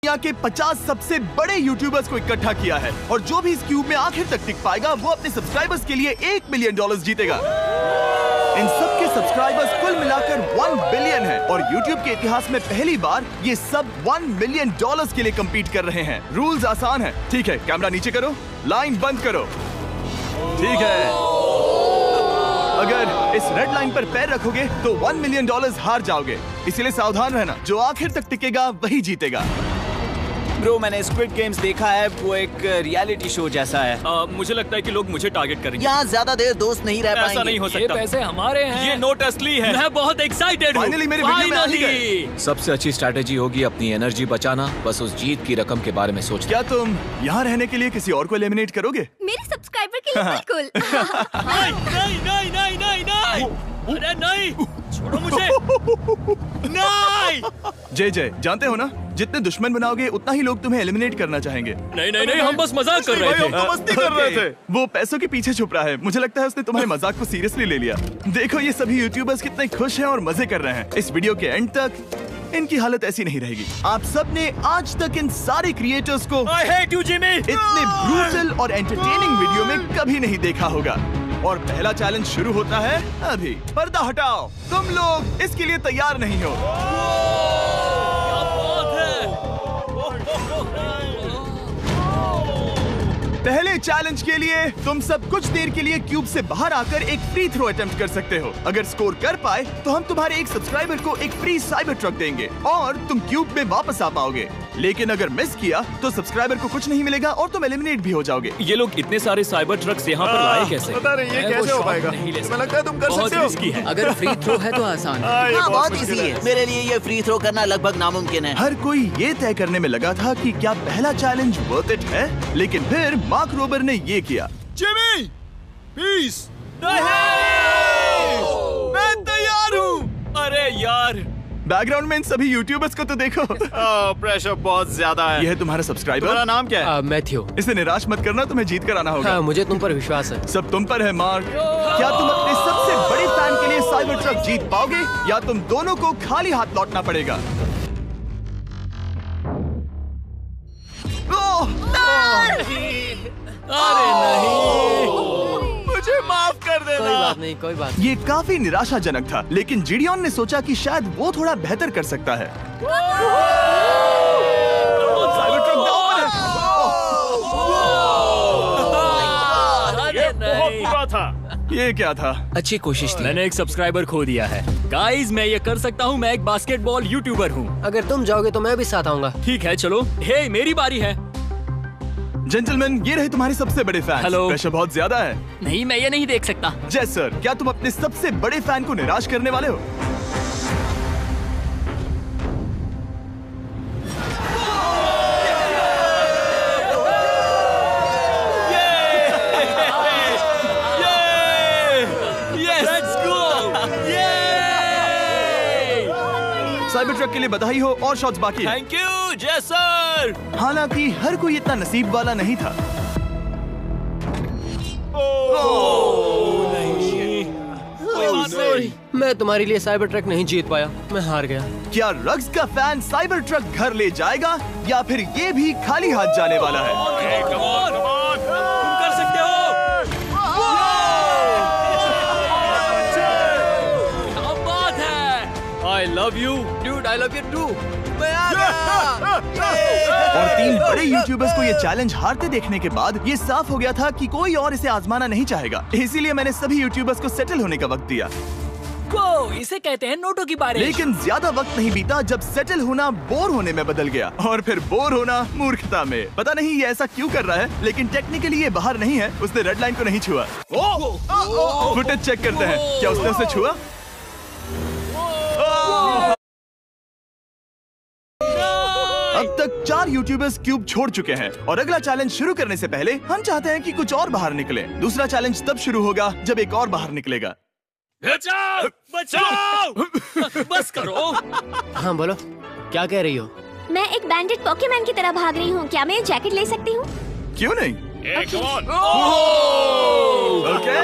दुनिया के 50 सबसे बड़े यूट्यूबर्स को इकट्ठा किया है और जो भी इस क्यूब में आखिर तक टिक पाएगा वो अपने सब्सक्राइबर्स के लिए $1 मिलियन जीतेगा। इन सब के सब्सक्राइबर्स कुल मिलाकर 1 बिलियन है और YouTube के इतिहास में पहली बार ये सब $1 मिलियन के लिए कम्पीट कर रहे हैं। रूल्स आसान है, ठीक है? कैमरा नीचे करो, लाइन बंद करो, ठीक है? अगर इस रेड लाइन पर पैर रखोगे तो $1 मिलियन हार जाओगे, इसीलिए सावधान रहना। जो आखिर तक टिकेगा वही जीतेगा। ब्रो, मैंने स्क्विड गेम्स देखा है, वो एक रियलिटी शो जैसा है। मुझे लगता है कि लोग मुझे टारगेट करेंगे। यहाँ ज्यादा देर दोस्त नहीं रह पाएंगे। ऐसा नहीं हो सकता। ये पैसे हमारे हैं। ये नोट असली है। मैं बहुत एक्साइटेड हूँ। फाइनली मेरे वीडियो में आ ही गए। सबसे अच्छी स्ट्रैटेजी होगी अपनी एनर्जी बचाना, बस उस जीत की रकम के बारे में सोचना। क्या तुम यहाँ रहने के लिए किसी और को एलिमिनेट करोगे? मेरे सब्सक्राइबर के लिए बिल्कुल। नहीं नहीं नहीं नहीं नहीं, अरे नहीं, छोड़ो मुझे। नहीं। जय जानते हो ना, जितने दुश्मन बनाओगे उतना ही लोग तुम्हें एलिमिनेट करना चाहेंगे। नहीं नहीं नहीं, हम बस मजाक कर रहे थे। हम तो मस्ती कर रहे थे। वो पैसों के पीछे छुप रहा है। मुझे लगता है उसने तुम्हारे मजाक को सीरियसली ले लिया। देखो ये सभी यूट्यूबर्स कितने खुश हैं और मजे कर रहे हैं। इस वीडियो के एंड तक इनकी हालत ऐसी नहीं रहेगी। आप सब ने आज तक इन सारे क्रिएटर्स को I hate you, Jimmy! इतने ब्रूटल और एंटरटेनिंग वीडियो में कभी नहीं देखा होगा। और पहला चैलेंज शुरू होता है अभी। पर्दा हटाओ, तुम लोग इसके लिए तैयार नहीं हो। क्या बात है? पहले चैलेंज के लिए तुम सब कुछ देर के लिए क्यूब से बाहर आकर एक फ्री थ्रो अटेम्प्ट कर सकते हो। अगर स्कोर कर पाए तो हम तुम्हारे एक सब्सक्राइबर को एक फ्री साइबर ट्रक देंगे और तुम क्यूब में वापस आ पाओगे। लेकिन अगर मिस किया तो सब्सक्राइबर को कुछ नहीं मिलेगा और तुम एलिमिनेट भी हो जाओगे। ये लोग इतने सारे साइबर ट्रक्स यहाँ पर लाए कैसे? पता नहीं ये कैसे हो पाएगा। मुझे लगता है तुम कर सकते हो। रिस्की है। अगर फ्री थ्रो है तो आसान है। हाँ, बहुत इजी है। मेरे लिए ये फ्री थ्रो करना लगभग नामुमकिन है। हर कोई ये तय करने में लगा था कि क्या पहला चैलेंज वर्थ इट है, लेकिन फिर मार्क रोबर ने ये किया। Jimmy, peace. मैं तैयार हूँ। अरे यार, बैकग्राउंड में इन सभी यूट्यूबर्स को तो देखो। प्रेशर बहुत ज्यादा है। यह है तुम्हारा सब्सक्राइबर। तुम्हारा नाम क्या है? मैथ्यू। इसे निराश मत करना, तुम्हें जीत कर आना होगा। हाँ, मुझे तुम पर विश्वास है। सब तुम पर है मार्क। क्या तुम अपने सबसे बड़े फैन के लिए साइबर ट्रक जीत पाओगे या तुम दोनों को खाली हाथ लौटना पड़ेगा? अरे नहीं, मुझे माफ कर देना। कोई बात नहीं, कोई बात ये काफी निराशाजनक था, लेकिन जिडियन ने सोचा कि शायद वो थोड़ा बेहतर कर सकता है। साइबर ट्रक डाउन है। अरे नहीं। बुरा था। ये क्या था? अच्छी कोशिश थी। मैंने एक सब्सक्राइबर खो दिया है। गाइस, मैं ये कर सकता हूँ। मैं एक बास्केटबॉल यूट्यूबर हूँ। अगर तुम जाओगे तो मैं भी साथ आऊंगा। ठीक है, चलो। हे, मेरी बारी है। जेंटलमैन, ये रहे तुम्हारे सबसे बड़े फैन। हेलो। प्रेशर बहुत ज्यादा है। नहीं, मैं ये नहीं देख सकता। जय सर, क्या तुम अपने सबसे बड़े फैन को निराश करने वाले हो? साइबर ट्रक के लिए बधाई हो और शॉट्स बाकी है। थैंक यू जय सर। हालांकि हर कोई इतना नसीब वाला नहीं था। मैं तुम्हारे लिए साइबर ट्रक नहीं जीत पाया, मैं हार गया। क्या रग्स का फैन साइबर ट्रक घर ले जाएगा या फिर ये भी खाली हाथ जाने वाला है? तुम कर सकते हो। क्या बात है। I love you, dude. I love you too. मैं आ गया। और 3 बड़े यूट्यूबर्स को ये चैलेंज हारते देखने के बाद ये साफ हो गया था कि कोई और इसे आजमाना नहीं चाहेगा। इसीलिए मैंने सभी यूट्यूबर्स को सेटल होने का वक्त दिया। इसे कहते हैं नोटों की बारिश। लेकिन ज्यादा वक्त नहीं बीता जब सेटल होना बोर होने में बदल गया और फिर बोर होना मूर्खता में। पता नहीं ये ऐसा क्यों कर रहा है, लेकिन टेक्निकली ये बाहर नहीं है। उसने रेड लाइन को नहीं छुआ। फुटेज चेक करते हैं, क्या उसने उसे छुआ? अब तक 4 यूट्यूबर्स क्यूब छोड़ चुके हैं और अगला चैलेंज शुरू करने से पहले हम चाहते हैं कि कुछ और बाहर निकले। दूसरा चैलेंज तब शुरू होगा जब एक और बाहर निकलेगा। बचाओ, बचाओ। बस करो। हाँ बोलो, क्या कह रही हो? मैं एक बैंडेड पॉकीमैन की तरह भाग रही हूँ। क्या मैं जैकेट ले सकती हूँ? क्यों नहीं? Okay,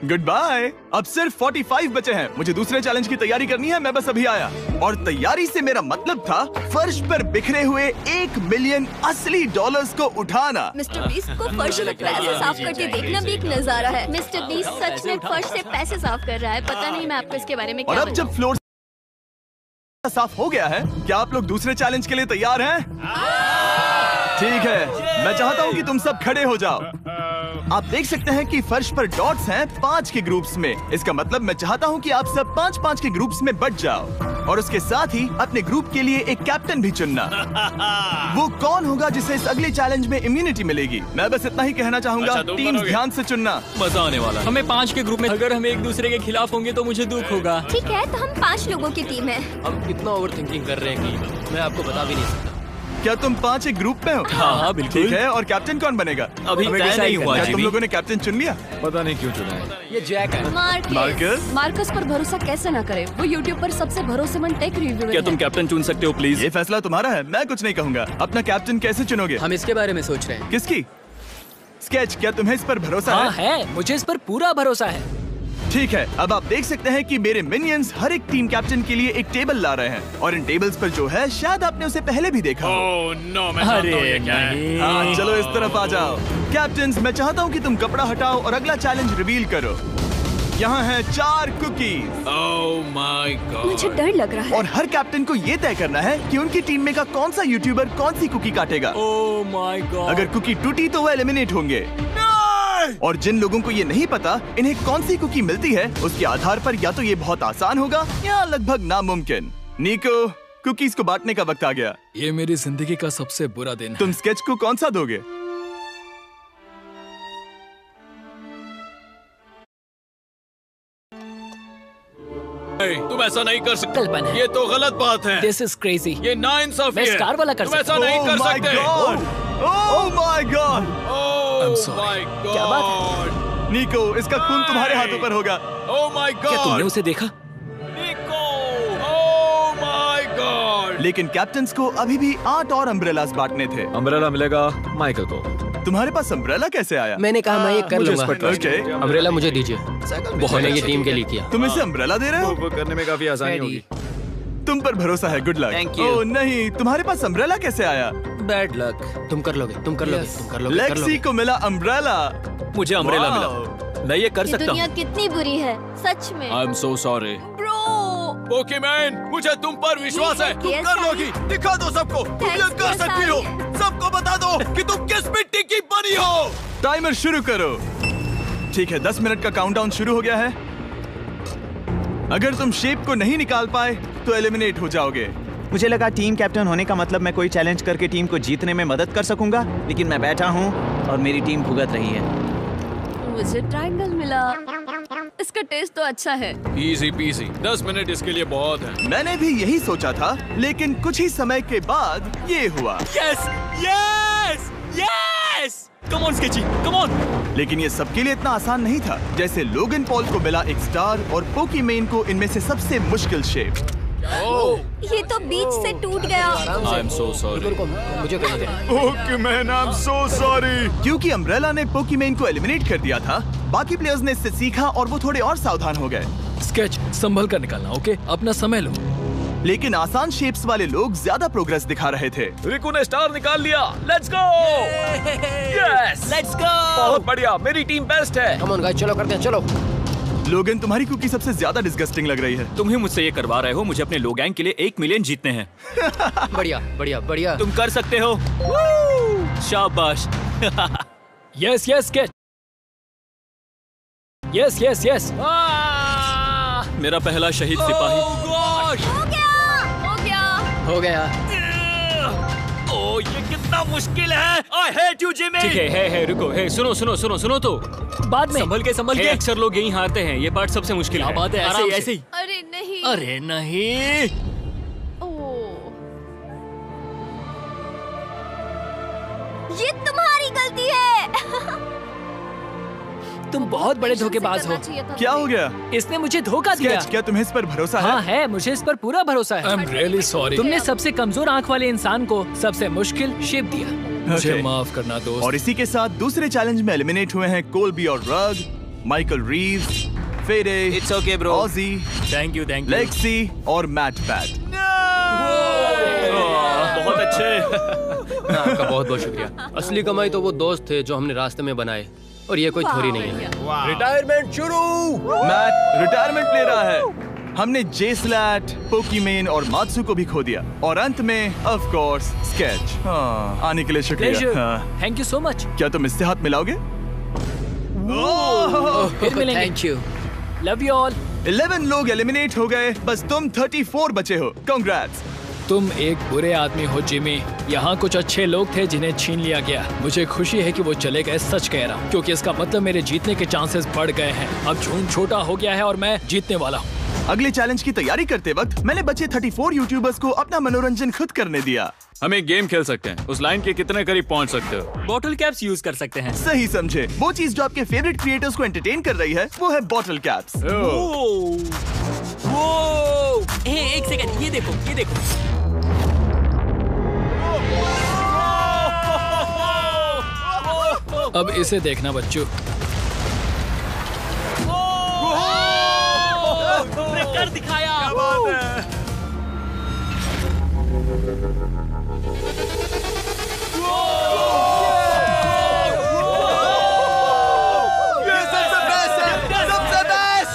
good bye. अब सिर्फ 45 बचे हैं। मुझे दूसरे चैलेंज की तैयारी करनी है। मैं बस अभी आया। और तैयारी से मेरा मतलब था फर्श पर बिखरे हुए 1 मिलियन असली डॉलर्स को उठाना। मिस्टर बीस्ट को फर्श में पैसे साफ करके देखना भी एक नजारा है। मिस्टर बीस्ट सच में फर्श से पैसे साफ कर रहा है। पता नहीं मैं आपको इसके बारे में और क्या अब जब फ्लोर साफ हो गया है, क्या आप लोग दूसरे चैलेंज के लिए तैयार हैं? ठीक है, मैं चाहता हूं कि तुम सब खड़े हो जाओ। आप देख सकते हैं कि फर्श पर डॉट्स हैं 5 के ग्रुप्स में। इसका मतलब मैं चाहता हूं कि आप सब 5-5 के ग्रुप्स में बंट जाओ और उसके साथ ही अपने ग्रुप के लिए एक कैप्टन भी चुनना। वो कौन होगा जिसे इस अगले चैलेंज में इम्यूनिटी मिलेगी? मैं बस इतना ही कहना चाहूंगा, टीम्स ध्यान से चुनना। मजा आने वाला है। हमें 5 के ग्रुप में, अगर हम एक दूसरे के खिलाफ होंगे तो मुझे दुख होगा। ठीक है, तो हम 5 लोगों की टीम है। हम इतना ओवर थिंकिंग कर रहे हैं कि मैं आपको बता भी नहीं सकता। क्या तुम 5 एक ग्रुप में हो? हाँ, बिल्कुल। ठीक है, और कैप्टन कौन बनेगा? अभी हमें तय decide नहीं करना हुआ, है। तुम जिमी। लोगों ने कैप्टन चुन लिया? पता नहीं क्यों चुना है। ये जैक है। मार्कस? मार्कस पर भरोसा कैसे न करे? वो यूट्यूब पर सबसे भरोसेमंद टेक रिव्यूअर क्या तुम है। कैप्टन चुन सकते हो प्लीज? ये फैसला तुम्हारा है, मैं कुछ नहीं कहूंगा। अपना कैप्टन कैसे चुनोगे? हम इसके बारे में सोच रहे हैं। किसकी? स्केच, क्या तुम्हें इस पर भरोसा हाँ है? है, मुझे इस पर पूरा भरोसा है। ठीक है, अब आप देख सकते हैं कि मेरे मिनियंस हर एक टीम कैप्टन के लिए एक टेबल ला रहे हैं और इन टेबल्स पर जो है शायद आपने उसे पहले भी देखा हो। अरे नहीं। हाँ, चलो इस तरफ आ जाओ। कैप्टन्स, मैं चाहता हूँ कि तुम कपड़ा हटाओ और अगला चैलेंज रिवील करो। यहाँ हैं 4 कुकीज मुझे डर लग रहा है। और हर कैप्टन को ये तय करना है कि उनकी टीम में का कौन सा यूट्यूबर कौन सी कुकी काटेगा। Oh my God. अगर कुकी टूटी तो वो एलिमिनेट होंगे। और जिन लोगों को ये नहीं पता इन्हें कौन सी कुकी मिलती है, उसके आधार पर या तो ये बहुत आसान होगा या लगभग नामुमकिन। निको, कुकीज को बांटने का वक्त आ गया। ये मेरी जिंदगी का सबसे बुरा दिन है। तुम स्केच को कौन सा दोगे? तुम ऐसा नहीं कर सकते। कल्पना है। ये तो गलत बात है। This is crazy. ये नाइंसाफी मैं है। स्टार वाला कर तुम ऐसा सकता नहीं Oh कर my सकते। God! Oh my God! I'm sorry. my God! क्या बात निको, इसका खून तुम्हारे हाथों पर होगा। Oh my God! क्या तुमने उसे देखा? निको! Oh my God! लेकिन कैप्टन्स को अभी भी 8 और अम्ब्रेलास बांटने थे। अम्ब्रेला मिलेगा माइकल को। तुम्हारे पास अम्ब्रेला कैसे आया? मैंने कहा मैं ये कर मुझे लूंगा। इस पर trust ओके, अम्ब्रेला मुझे दीजिए। मैंने ये टीम के लिए किया। तुम इसे अम्ब्रेला दे रहे हो? वो करने में काफी आसानी होगी। तुम पर भरोसा है, गुड लक। Thank you. ओह नहीं, तुम्हारे पास अम्ब्रेला कैसे आया? Bad luck. तुम कर लोगे, तुम कर लोगे, तुम कर लोगे, कर लेक्सी लोगे। को मिला अम्ब्रेला। मुझे अम्ब्रेला Wow. मिला। मैं ये कर ये सकता दुनिया हूँ। कितनी बुरी है, सच में। I am so sorry. Bro, Pokemon, मुझे तुम पर विश्वास है। तुम Yes, कर Sally. लोगी। दिखा दो सबको। तुम ये Thanks, कर सकती हो। Sally. सबको बता दो कि तुम किस मिट्टी की बनी हो। टाइमर शुरू करो। ठीक है, 10 मिनट का काउंटडाउन शुरू हो गया है। अगर तुम शेप को नहीं निकाल पाए तो एलिमिनेट हो जाओगे। मुझे लगा टीम कैप्टन होने का मतलब मैं कोई चैलेंज करके टीम को जीतने में मदद कर सकूंगा, लेकिन मैं बैठा हूँ और मेरी टीम भुगत रही है। मुझे ट्रायंगल मिला। इसका टेस्ट तो अच्छा है। Easy PC. 10 मिनट इसके लिए बहुत है। मैंने भी यही सोचा था, लेकिन कुछ ही समय के बाद ये हुआ। Yes yes yes. Come on sketchy, come on. लेकिन ये सबके लिए इतना आसान नहीं था। जैसे लोगन पॉल को मिला एक स्टार और पोकीमेन को इनमें से सबसे मुश्किल शेप। ये तो बीच से टूट गया। आई एम सो सॉरी। रुको, मुझे करने दे। पोकीमेन, आई एम सो सॉरी। क्योंकि अम्ब्रेला ने पोकीमेन को एलिमिनेट कर दिया था, बाकी प्लेयर्स ने इससे सीखा और वो थोड़े और सावधान हो गए। स्केच संभल कर निकालना, ओके? अपना समय लो। लेकिन आसान शेप्स वाले लोग ज्यादा प्रोग्रेस दिखा रहे थे। रिकू ने स्टार निकाल लिया। Let's go. Yes, let's go. बहुत बढ़िया। मेरी टीम बेस्ट है। कम ऑन गाइस, चलो करते हैं, चलो। लोगन, तुम्हारी कुकी सबसे ज्यादा डिस्गस्टिंग लग रही है। तुम ही मुझसे ये करवा रहे हो। मुझे अपने लो गैंग के लिए 1 मिलियन जीतने हैं। बढ़िया बढ़िया बढ़िया। तुम कर सकते हो। शाबाश। Yes yes sketch. Yes yes yes. मेरा पहला शहीद सिपाही। हो गया। हो गया। ओ, ये कितना मुश्किल है। I hate you Jimmy. ठीक है, रुको, सुनो सुनो सुनो सुनो तो बाद में संभल के अक्सर लोग यही हारते हैं। ये पार्ट सबसे मुश्किल है। बात है, ऐसे ही। अरे नहीं। अरे नहीं। ओह, ये तुम्हारी गलती है। तुम बहुत बड़े धोखेबाज हो। क्या हो गया? इसने मुझे धोखा दिया। स्केच, क्या तुम्हें इस पर भरोसा हाँ है? है, मुझे इस पर पूरा भरोसा आई है। Am really sorry. तुमने सबसे कमजोर आंख वाले इंसान को सबसे मुश्किल शेप दिया। मुझे Okay. माफ करना दोस्त। और इसी के साथ दूसरे चैलेंज में एलिमिनेट हुए हैं कोलबी और रग, माइकल रीव्स, फेरे, It's okay, bro. ऑजी, थैंक यू लेक्सी और मैट पैट। बहुत अच्छे। आपका बहुत बहुत शुक्रिया। असली कमाई तो वो दोस्त थे जो हमने रास्ते में बनाए, और ये कोई थोड़ी नहीं है। रिटायरमेंट शुरू। मैट रिटायरमेंट ले रहा है। हमने जेस्लैट, पोकीमेन और मात्सु को भी खो दिया, और अंत में ऑफ कोर्स स्केच। आने के लिए शुक्रिया। Thank you so much. क्या तुम इससे हाथ मिलाओगे? फिर मिलेंगे। Thank you. Love you all. 11 लोग एलिमिनेट हो गए, बस तुम 34 बचे हो। कांग्रेट्स। तुम एक बुरे आदमी हो जिमी। यहाँ कुछ अच्छे लोग थे जिन्हें छीन लिया गया। मुझे खुशी है कि वो चले गए, सच कह रहा हूँ, क्योंकि इसका मतलब मेरे जीतने के चांसेस बढ़ गए हैं। अब झूठ छोटा हो गया है और मैं जीतने वाला हूँ। अगले चैलेंज की तैयारी करते वक्त मैंने बचे 34 यूट्यूबर्स को अपना मनोरंजन खुद करने दिया। हम एक गेम खेल सकते हैं। उस लाइन के कितने करीब पहुंच सकते हो? बॉटल कैप्स यूज कर सकते हैं। सही समझे। वो चीज जो आपके फेवरेट क्रिएटर्स को एंटरटेन कर रही है वो है बॉटल कैप्स। एक सेकंड, ये देखो, ये देखो। अब इसे देखना बच्चों। कर दिखाया।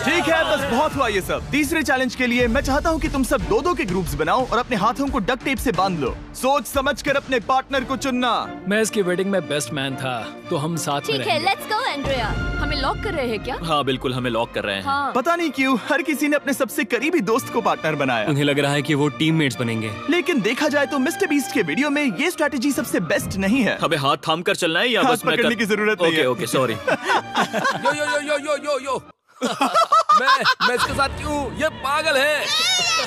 ठीक है, बस बहुत हुआ ये सब। तीसरे चैलेंज के लिए मैं चाहता हूँ कि तुम सब दो के ग्रुप्स बनाओ और अपने हाथों को डक्ट टेप से बांध लो। सोच समझकर अपने पार्टनर को चुनना। मैं इसकी वेडिंग में बेस्ट मैन था, तो हम साथ में ठीक है, लेट्स गो एंड्रिया। हमें लॉक कर रहे हैं क्या? हाँ बिल्कुल, हमें लॉक कर रहे हैं। हाँ। पता नहीं क्यों हर किसी ने अपने सबसे करीबी दोस्त को पार्टनर बनाया। उन्हें लग रहा है कि वो टीममेट्स बनेंगे। लेकिन देखा जाए तो मिस्टर बीस्ट के वीडियो में ये स्ट्रेटेजी सबसे बेस्ट नहीं है। हमें हाथ थाम कर चलना है या हाथ बस मैं पकड़ने की जरूरत नहीं है। Okay sorry. Yo yo yo yo yo yo yo. मैं इसके साथ क्यों? ये पागल है।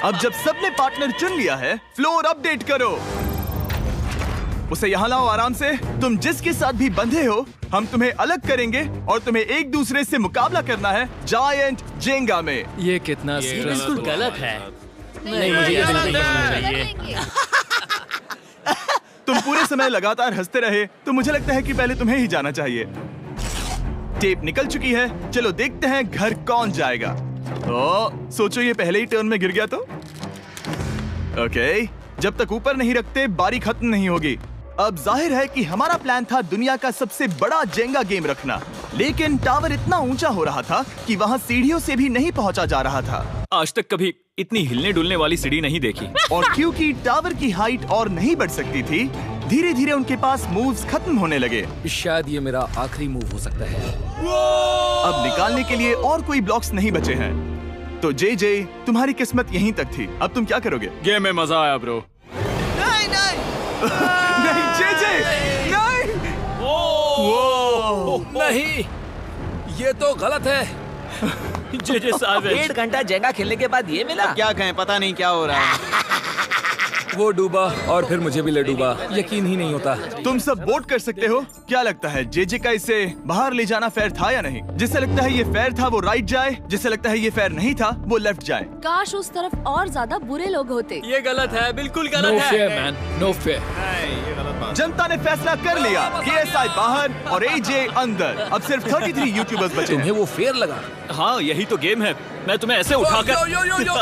अब जब सबने पार्टनर चुन लिया है, फ्लोर अपडेट करो। उसे यहाँ लाओ आराम से। तुम जिसके साथ भी बंधे हो, हम तुम्हें अलग करेंगे और तुम्हें एक दूसरे से मुकाबला करना है जायंट जेंगा में। ये कितना बिल्कुल गलत है। नहीं, मुझे ये नहीं, बिल्कुल नहीं करेंगे। तुम पूरे समय लगातार हंसते रहे, तो मुझे लगता है कि पहले तुम्हें ही जाना चाहिए। टेप निकल चुकी है, चलो देखते हैं घर कौन जाएगा। सोचो ये पहले ही टर्न में गिर गया तो। ओके, जब तक ऊपर नहीं रखते बारी खत्म नहीं होगी। अब जाहिर है कि हमारा प्लान था दुनिया का सबसे बड़ा जेंगा गेम रखना, लेकिन टावर इतना ऊंचा हो रहा था कि वहाँ सीढ़ियों से भी नहीं पहुँचा जा रहा था। आज तक कभी इतनी हिलने डुलने वाली सीढ़ी नहीं देखी। और क्योंकि टावर की हाइट और नहीं बढ़ सकती थी, धीरे धीरे उनके पास मूव्स खत्म होने लगे। शायद ये मेरा आखिरी मूव हो सकता है। अब निकालने के लिए और कोई ब्लॉक्स नहीं बचे हैं। तो जे तुम्हारी किस्मत यहीं तक थी। अब तुम क्या करोगे? गेम में मजा आया ब्रो। नहीं जे नहीं। नहीं, ये तो गलत है। जे साहब 1.5 घंटा जेंगा खेलने के बाद ये मिला। क्या कहें, पता नहीं क्या हो रहा है। वो डूबा और फिर मुझे भी ले डूबा। यकीन ही नहीं होता। तुम सब वोट कर सकते हो। क्या लगता है जे का इसे बाहर ले जाना फेयर था या नहीं? जिसे लगता है ये फेयर था वो राइट जाए, जिसे लगता है ये फेयर नहीं था वो लेफ्ट जाए। काश उस तरफ और ज्यादा बुरे लोग होते। ये गलत है, बिल्कुल नो गलत फेयर है। Man, no fair. जनता ने फैसला कर लिया। KSI बाहर और AJ अंदर। अब सिर्फ 33 यूट्यूबर्स बचे तुम्हें हैं। वो फेयर लगा? हाँ यही तो गेम है। मैं तुम्हें ऐसे उठाकर यो यो यो यो।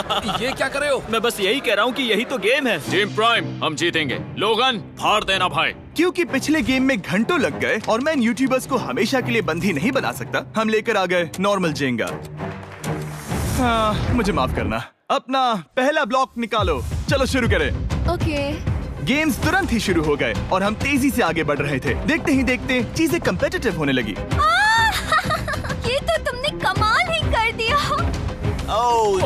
ये क्या कर रहे हो? मैं बस यही कह रहा हूँ कि यही तो गेम है। टीम प्राइम, हम जीतेंगे। लोगन, फाड़ देना भाई। क्योंकि पिछले गेम में घंटों लग गए और मैं इन यूट्यूबर्स को हमेशा के लिए बंदी नहीं बना सकता, हम लेकर आ गए नॉर्मल जेंगा। मुझे माफ करना। अपना पहला ब्लॉक निकालो। चलो शुरू करें। ओके। गेम्स तुरंत ही शुरू हो गए और हम तेजी से आगे बढ़ रहे थे। देखते ही देखते चीजें कम्पिटिटिव होने लगी। ये तो तुमने कमाल ही कर दिया। ओह,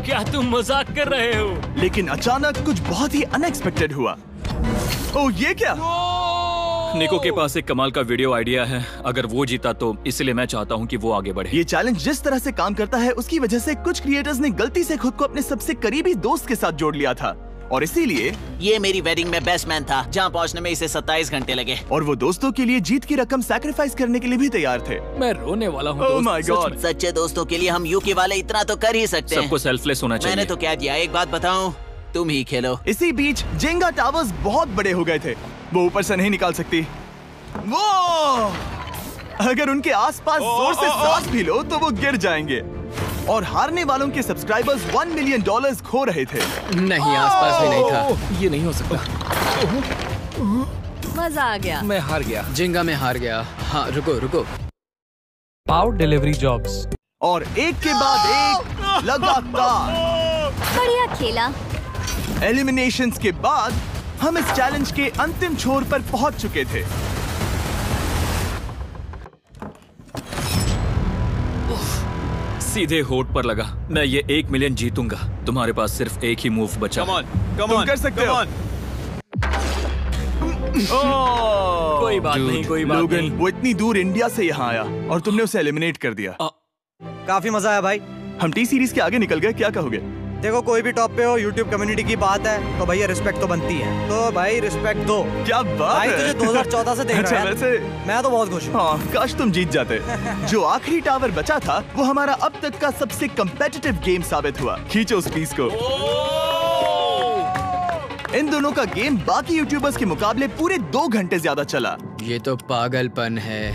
क्या तुम मजाक कर रहे हो? लेकिन अचानक कुछ बहुत ही अनएक्सपेक्टेड हुआ। ओह, ये क्या? निको के पास एक कमाल का वीडियो आइडिया है। अगर वो जीता तो इसलिए मैं चाहता हूँ कि वो आगे बढ़े। ये चैलेंज जिस तरह से काम करता है उसकी वजह से कुछ क्रिएटर्स ने गलती से खुद को अपने सबसे करीबी दोस्त के साथ जोड़ लिया था, और इसीलिए ये मेरी वेडिंग में बेस्ट मैन था, जहाँ पहुँचने में इसे 27 घंटे लगे। और वो दोस्तों के लिए जीत की रकम सैक्रिफाइस करने के लिए भी तैयार थे। मैं रोने वाला हूँ। Oh my God. सच्चे दोस्तों के लिए हम यूके वाले इतना तो कर ही सकते हैं। सबको सेल्फलेस होना चाहिए। मैंने तो क्या दिया, एक बात बताऊं, तुम ही खेलो। इसी बीच जेंगा टावर्स बहुत बड़े हो गए थे। वो ऊपर से नहीं निकाल सकती। वो अगर उनके आसपास जोर से सांस भी लो तो वो गिर जाएंगे। और हारने वालों के सब्सक्राइबर्स $1 मिलियन खो रहे थे। नहीं, आसपास भी नहीं था। ये नहीं हो सकता। मजा आ गया। मैं हार गया। जिंगा में हार गया। हाँ, रुको। Power delivery jobs. और एक के बाद एक लगातार बढ़िया खेला। एलिमिनेशंस के बाद हम इस चैलेंज के अंतिम छोर पर पहुंच चुके थे। सीधे होठ पर लगा। मैं ये 1 मिलियन जीतूंगा। तुम्हारे पास सिर्फ एक ही मूव बचा। तुम कर सकते हो। कोई बात नहीं, कोई बात लोगन, नहीं। वो इतनी दूर इंडिया से यहाँ आया और तुमने उसे एलिमिनेट कर दिया। काफी मजा आया भाई। हम टी सीरीज के आगे निकल गए, क्या कहोगे? देखो, कोई भी टॉप पे हो, यूट्यूब कम्युनिटी की बात है तो भैया रिस्पेक्ट तो बनती है। तो भाई रिस्पेक्ट दो। क्या बात भाई, है। तुझे 2014 से देख रहा है। वैसे मैं तो बहुत खुश हूँ। हाँ, काश तुम जीत जाते। जो आखिरी टावर बचा था वो हमारा अब तक का सबसे कम्पेटिटिव गेम साबित हुआ। खींचो उस पीस को। इन दोनों का गेम बाकी यूट्यूबर्स के मुकाबले पूरे 2 घंटे ज्यादा चला। ये तो पागलपन है।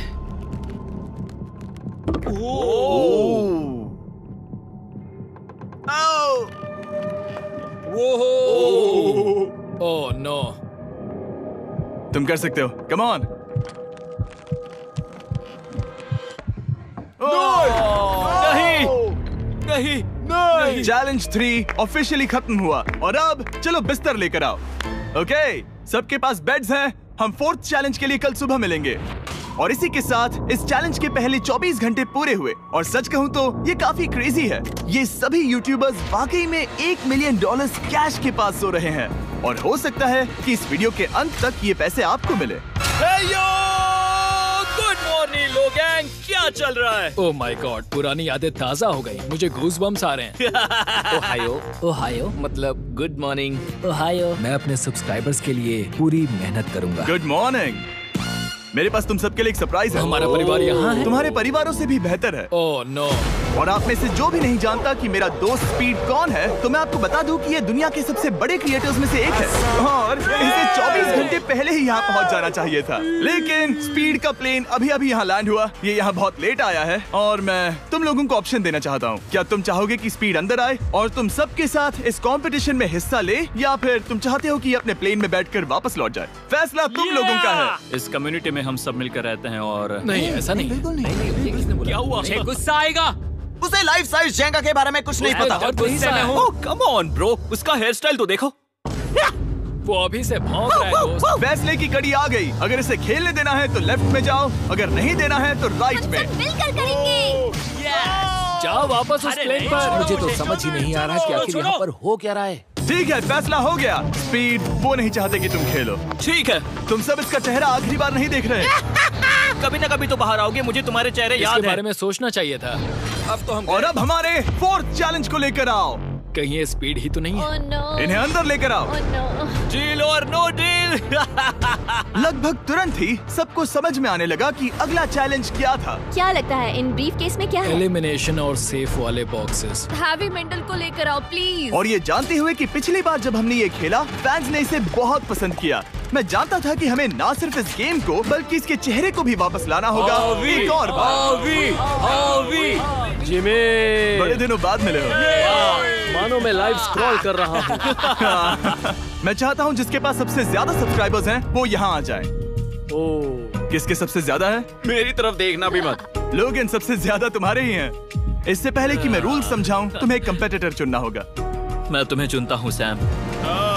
Oh no. तुम कर सकते हो, कम ऑन। नहीं। चैलेंज 3 ऑफिशियली खत्म हुआ और अब चलो बिस्तर लेकर आओ। ओके, सबके पास बेड्स हैं। हम 4th चैलेंज के लिए कल सुबह मिलेंगे। और इसी के साथ इस चैलेंज के पहले 24 घंटे पूरे हुए और सच कहूं तो ये काफी क्रेजी है। ये सभी यूट्यूबर्स वाकई में $1 मिलियन कैश के पास सो रहे हैं और हो सकता है कि इस वीडियो के अंत तक ये पैसे आपको मिले। गुड मॉर्निंग लोगैंग, क्या चल रहा है? ओह माय गॉड, पुरानी यादें ताजा हो गई। मुझे गूज़बम्स आ रहे हैं। ओहायो मतलब गुड मॉर्निंग। ओहायो। मैं अपने सब्सक्राइबर्स के लिए पूरी मेहनत करूंगा। Good morning. मेरे पास तुम सबके लिए एक सरप्राइज है। हमारा परिवार यहाँ है। तुम्हारे परिवारों से भी बेहतर है। Oh no. और आप में से जो भी नहीं जानता कि मेरा दोस्त स्पीड कौन है, तो मैं आपको बता दूं कि ये दुनिया के सबसे बड़े क्रिएटर्स में से एक है और इसे 24 घंटे पहले ही यहाँ पहुँच जाना चाहिए था। लेकिन स्पीड का प्लेन अभी अभी यहाँ लैंड हुआ। ये यहाँ बहुत लेट आया है और मैं तुम लोगों को ऑप्शन देना चाहता हूँ। क्या तुम चाहोगे कि स्पीड अंदर आए और तुम सबके साथ इस कंपटीशन में हिस्सा ले, या फिर तुम चाहते हो कि ये अपने प्लेन में बैठकर वापस लौट जाए? फैसला तुम लोगों का है। इस कम्युनिटी में हम सब मिलकर रहते हैं और नहीं, ऐसा नहीं। बिल्कुल नहीं। क्या हुआ? मुझे गुस्सा आएगा। उसे लाइफ साइज जेंगा के बारे में कुछ नहीं पता। बहुत गुस्से में हूँ। कम ऑन ब्रो, उसका हेयर स्टाइल तो देखो। वो अभी से भौंक रहा है दोस्त। फैसले की घड़ी आ गई। अगर इसे खेलने देना है तो लेफ्ट में जाओ, अगर नहीं देना है तो राइट में। मिलकर करेंगे। जाओ वापस उस प्लेन पर। मुझे तो समझ ही नहीं आ रहा कि आखिर यहाँ पर हो क्या रहा है। ठीक है, फैसला हो गया। स्पीड वो नहीं चाहते कि तुम खेलो। ठीक है, तुम सब इसका चेहरा आखिरी बार नहीं देख रहे। कभी ना कभी तो बाहर आओगे, मुझे तुम्हारे चेहरे याद इसके है। बारे में सोचना चाहिए था। अब तो हम और अब हमारे 4th चैलेंज को लेकर आओ। कहीं ये स्पीड ही तो नहीं है। Oh no. इन्हें अंदर लेकर आओ। Oh no. डील और नो डील। लगभग तुरंत ही सबको समझ में आने लगा कि अगला चैलेंज क्या था। क्या लगता है इन ब्रीफ केस में क्या है? एलिमिनेशन और सेफ वाले बॉक्सेस। हैवी मेंटल को लेकर आओ प्लीज। और ये जानते हुए कि पिछली बार जब हमने ये खेला फैंस ने इसे बहुत पसंद किया। मैं जानता था कि हमें ना सिर्फ इस गेम को बल्कि इसके चेहरे को भी वापस लाना होगा। एक और बार। जिमी, बड़े दिनों बाद मिले हो। मानो मैं लाइव स्क्रॉल कर रहा हूँ। मैं चाहता हूँ जिसके पास सबसे ज्यादा सब्सक्राइबर्स हैं वो यहाँ आ जाए। ओह, किसके सबसे ज्यादा है? मेरी तरफ देखना भी मत। लोग इन सबसे ज्यादा तुम्हारे ही हैं। इससे पहले कि मैं रूल समझाऊं, तुम्हें एक कंपेटिटर चुनना होगा। मैं तुम्हें चुनता हूँ सैम।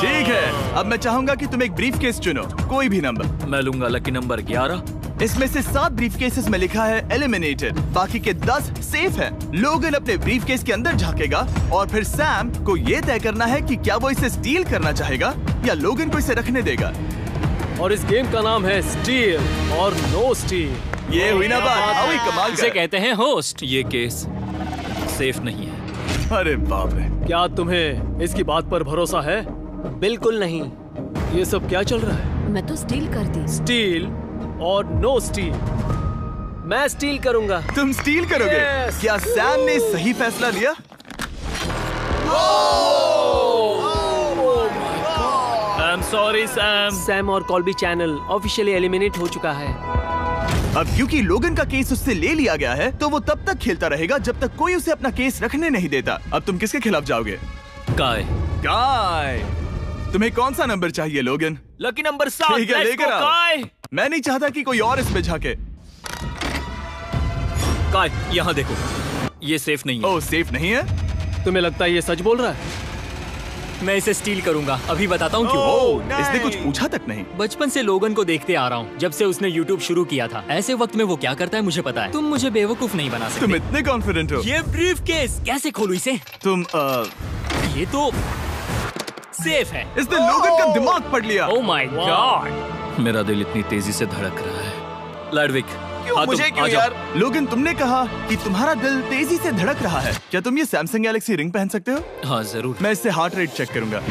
ठीक है, अब मैं चाहूंगा कि तुम एक ब्रीफ केस चुनो, कोई भी नंबर। मैं लूंगा लकी नंबर 11। इसमें से 7 ब्रीफ केसेस में लिखा है एलिमिनेटेड, बाकी के 10 सेफ हैं। लोगन अपने ब्रीफ केस के अंदर झांकेगा और फिर सैम को ये तय करना है कि क्या वो इसे स्टील करना चाहेगा या लोगन को इसे रखने देगा। और इस गेम का नाम है स्टील और नो स्टील। ये हुई ना बात, हुई कमाल इसे का। कहते हैं होस्ट। ये केस सेफ नहीं है। अरे बाप रे। क्या तुम्हें इसकी बात पर भरोसा है? बिल्कुल नहीं। ये सब क्या चल रहा है? मैं तो स्टील कर दी। स्टील और नो स्टील। मैं स्टील करूंगा। तुम स्टील करोगे? Yes. क्या सैम ने सही फैसला लिया? I'm sorry Sam. सैम और कॉल्बी चैनल ऑफिशियली एलिमिनेट हो चुका है। अब क्योंकि लोगन का केस उससे ले लिया गया है तो वो तब तक खेलता रहेगा जब तक कोई उसे अपना केस रखने नहीं देता। अब तुम किसके खिलाफ जाओगे? काय। काय। तुम्हें कौन सा नंबर चाहिए लोगन? Lucky number 7। ठीक है, लेकर आओ। मैं नहीं चाहता कि कोई और इसमें झांके। काय, यहाँ देखो, ये सेफ नहीं है। ओह, सेफ नहीं है? तुम्हें लगता है ये सच बोल रहा है? मैं इसे स्टील करूंगा, अभी बताता हूँ क्यों। ओह, इसने कुछ पूछा तक नहीं। बचपन से लोगन को देखते आ रहा हूँ, जब से उसने YouTube शुरू किया था। ऐसे वक्त में वो क्या करता है मुझे पता है। तुम मुझे बेवकूफ नहीं बना सकते। तुम इतने कॉन्फिडेंट हो? ये ब्रीफकेस कैसे खोलूं इसे? तुम ये तो सेफ है। इसने लोगन का दिमाग पढ़ लिया। Oh my God. मेरा दिल इतनी तेजी से धड़क रहा है। लैडविक, क्यों मुझे क्यों यार? लोगन, तुमने कहा कि तुम्हारा दिल तेजी से धड़क रहा है। क्या तुम ये सैमसंग गैलेक्सी रिंग पहन सकते हो? हाँ जरूर। मैं इससे हार्ट रेट चेक करूंगा।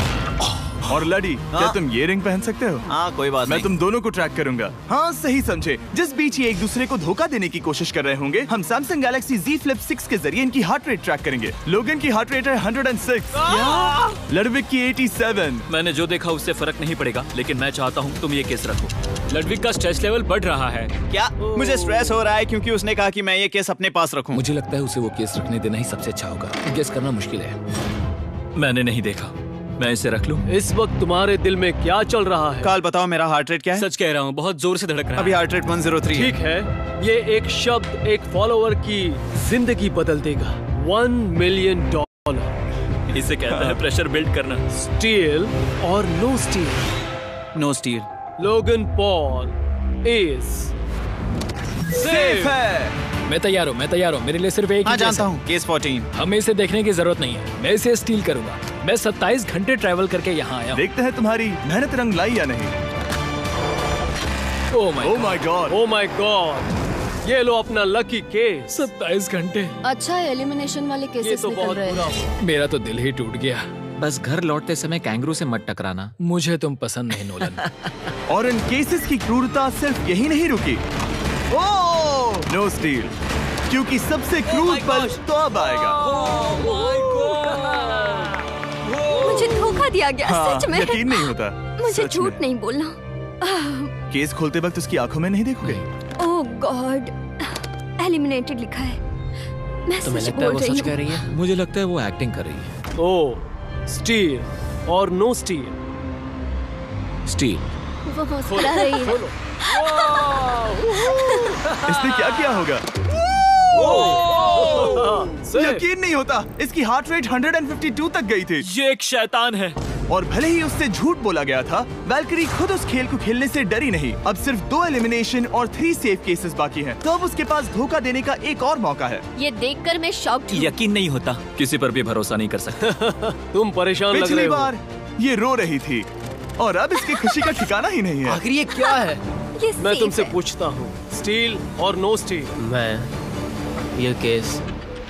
और लड़ी, क्या तुम ये रिंग पहन सकते हो? हाँ, कोई बात मैं नहीं। तुम दोनों को ट्रैक करूंगा। हाँ, सही समझे। जिस बीच ये एक दूसरे को धोखा देने की कोशिश कर रहे होंगे, हम सैमसंग गैलेक्सी Z Flip 6 के जरिए इनकी हार्ट रेट ट्रैक करेंगे। लोगन की हार्ट रेट है 106, लडविक की 87। मैंने जो देखा उससे फर्क नहीं पड़ेगा, लेकिन मैं चाहता हूँ तुम ये केस रखो। लडविक का स्ट्रेस लेवल बढ़ रहा है। क्या? मुझे स्ट्रेस हो रहा है क्योंकि उसने कहा कि मैं ये केस अपने पास रखूं। मुझे लगता है उसे वो केस रखने देना ही सबसे अच्छा होगा। गेस करना मुश्किल है। मैंने नहीं देखा, मैं इसे रख लूं? इस वक्त तुम्हारे दिल में क्या चल रहा है? काल, बताओ मेरा हार्ट रेट क्या है? सच कह रहा हूँ, बहुत जोर से धड़क रहा है। अभी हार्ट रेट 103 ठीक है, ये एक शब्द एक फॉलोवर की जिंदगी बदल देगा। $1 मिलियन। इसे कहता है प्रेशर बिल्ड करना। स्टील और no steal? No steal. Logan Paul is safe है। मैं तैयार हूँ, मेरे लिए सिर्फ एक हाँ, ही केस जानता है। हूँ, केस 14। हमें इसे देखने की जरूरत नहीं है, मैं इसे स्टील करूंगा। मैं 27 घंटे ट्रैवल करके यहाँ आया हूँ। देखते हैं तुम्हारी मेहनत रंग लाई या नहीं। Oh my God, oh my God. ये लो अपना लकी केस। 27 घंटे। अच्छा, एलिमिनेशन वाले ये केसेस तो निकल बहुत रहे बुरा हैं। हुआ। मेरा तो दिल ही टूट गया। बस घर लौटते समय कैंगरू से मत टकराना। मुझे तुम पसंद नहीं नोलन। और इन केसेस की क्रूरता सिर्फ यही नहीं रुकी। ओह, नो स्टील, क्योंकि सबसे क्रूर पल तो अब आएगा। मुझे धोखा दिया गया। हाँ, सच में यकीन नहीं होता। मुझे सच झूठ में। नहीं बोलना। केस खोलते वक्त उसकी आंखों में नहीं देखोगे? ओह गॉड, एलिमिनेटेड लिखा है। मैं तुम्हें सच लगता है बोल वो रही सच कह हूँ। रही है? मुझे लगता है वो एक्टिंग कर रही है। ओह, स्टील और नो स्टील? स्टील। वो मुस्कुरा रही है। इसने क्या किया होगा? यकीन नहीं होता, इसकी हार्ट रेट 152 तक गई थी। ये एक शैतान है। और भले ही उससे झूठ बोला गया था, वैल्करी खुद उस खेल को खेलने से डरी नहीं। अब सिर्फ 2 एलिमिनेशन और 3 सेफ केसेस बाकी हैं। तो अब उसके पास धोखा देने का एक और मौका है। ये देखकर मैं शॉक्ड हूँ। यकीन नहीं होता, किसी पर भी भरोसा नहीं कर सकता। तुम परेशान लग रहे पिछली हो। बार ये रो रही थी और अब इसकी खुशी का ठिकाना ही नहीं है। आखिर ये क्या है? ये मैं safe तुमसे है। पूछता हूँ, स्टील और नो स्टील? मैं ये केस